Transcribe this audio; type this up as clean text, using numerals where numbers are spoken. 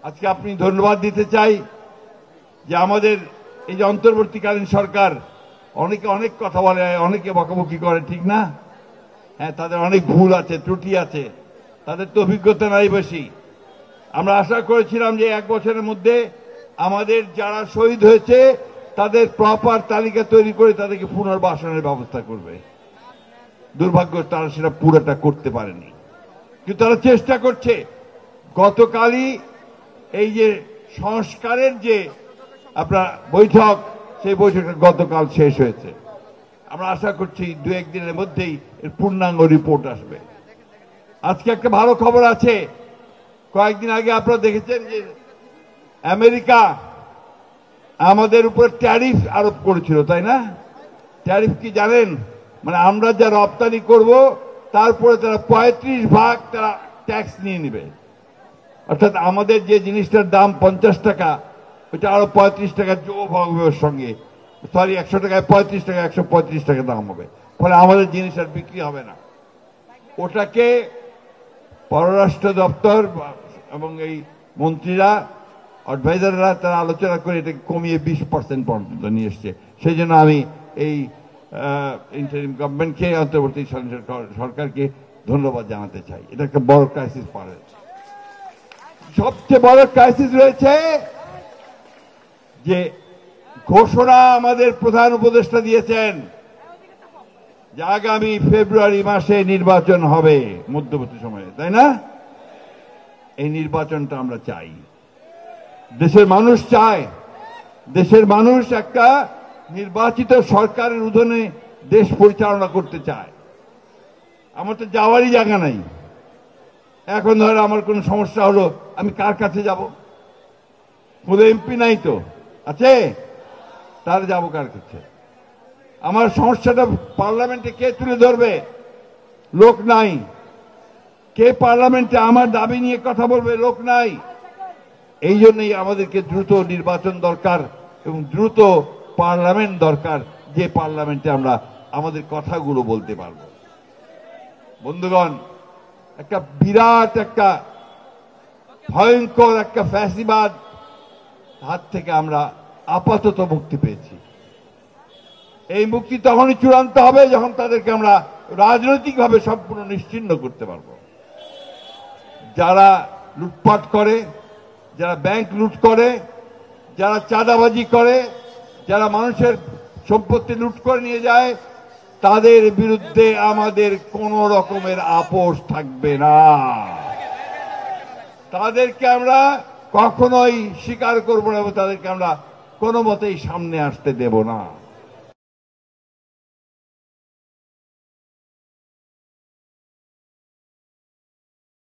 আজকে আপনি ধন্যবাদ দিতে চাই যে আমাদের এই যে অন্তর্বর্তীকালীন সরকার অনেকে অনেক কথা বলে, অনেকে বকাবকি করে, ঠিক না? হ্যাঁ, তাদের অনেক ভুল আছে, ত্রুটি আছে, তাদের তো অভিজ্ঞতা নাই বেশি। আমরা আশা করেছিলাম যে 1 বছরের মধ্যে আমাদের যারা শহীদ হয়েছে তাদের প্রপার তালিকা তৈরি করে তাদেরকে পুনর্বাসনের ব্যবস্থা করবে। দুর্ভাগ্য তারা সেটা পুরোটা করতে পারেনি, কিন্তু তারা চেষ্টা করছে। গতকালই এই যে সংস্কারের যে আপনার বৈঠক, সেই বৈঠকটা গতকাল শেষ হয়েছে। আমরা আশা করছি 2-1 দিনের মধ্যেই এর পূর্ণাঙ্গ রিপোর্ট আসবে। আজকে একটা ভালো খবর আছে। কয়েকদিন আগে আপনারা দেখেছেন যে আমেরিকা আমাদের উপর ট্যারিফ আরোপ করেছিল, তাই না? ট্যারিফ কি জানেন? মানে আমরা যা রপ্তানি করব তারপরে তারা 35% তারা ট্যাক্স নিয়ে নেবে। অর্থাৎ আমাদের যে জিনিসটার দাম 50 টাকা, ওইটা আরো 35 টাকা যোগ হবে ওর সঙ্গে। সরি, 100 টাকায় 35 টাকা, 135 টাকা দাম হবে। ফলে আমাদের জিনিস আর বিক্রি হবে না। ওটাকে পররাষ্ট্র দপ্তর এবং এই মন্ত্রীরা, অ্যাডভাইজাররা তারা আলোচনা করে এটাকে কমিয়ে 20% পর্যন্ত নিয়ে এসছে। সেই জন্য আমি এই ইন্টারিম গভর্নমেন্টকে, অন্তর্বর্তী সরকারকে ধন্যবাদ জানাতে চাই। এটা একটা বড় ক্রাইসিস পার হয়েছে। সবচেয়ে বড় ক্রাইসিস রয়েছে যে ঘোষণা আমাদের প্রধান উপদেষ্টা দিয়েছেন যে আগামী ফেব্রুয়ারি মাসে নির্বাচন হবে মধ্যবর্তী সময়ে, তাই না? এই নির্বাচনটা আমরা চাই, দেশের মানুষ চায়। দেশের মানুষ একটা নির্বাচিত সরকারের অধীনে দেশ পরিচালনা করতে চায়। আমার তো যাওয়ারই জায়গা নাই। এখন ধরো আমার কোনো সমস্যা হলো, আমি কার কাছে যাব? কোনো এমপি নাই তো, আছে? তাহলে যাবো কার কাছে? আমার সমস্যাটা পার্লামেন্টে কে তুলে ধরবে? লোক নাই। কে পার্লামেন্টে আমার দাবি নিয়ে কথা বলবে? লোক নাই। এই জন্যই আমাদেরকে দ্রুত নির্বাচন দরকার এবং দ্রুত পার্লামেন্ট দরকার, যে পার্লামেন্টে আমরা আমাদের কথাগুলো বলতে পারব। বন্ধুগণ, একটা বিরাট একটা ভয়ঙ্কর একটা ফ্যাসিবাদ হাত থেকে আমরা আপাতত মুক্তি পেয়েছি। এই মুক্তি তখনই চূড়ান্ত হবে যখন তাদেরকে আমরা রাজনৈতিকভাবে সম্পূর্ণ নিশ্চিহ্ন করতে পারব। যারা লুটপাট করে, যারা ব্যাংক লুট করে, যারা চাঁদাবাজি করে, যারা মানুষের সম্পত্তি লুট করে নিয়ে যায়, তাদের বিরুদ্ধে আমাদের কোনো রকমের আপোষ থাকবে না। তাদেরকে আমরা কখনোই স্বীকার করব না, তাদেরকে আমরা কোনো মতেই সামনে আসতে দেব না।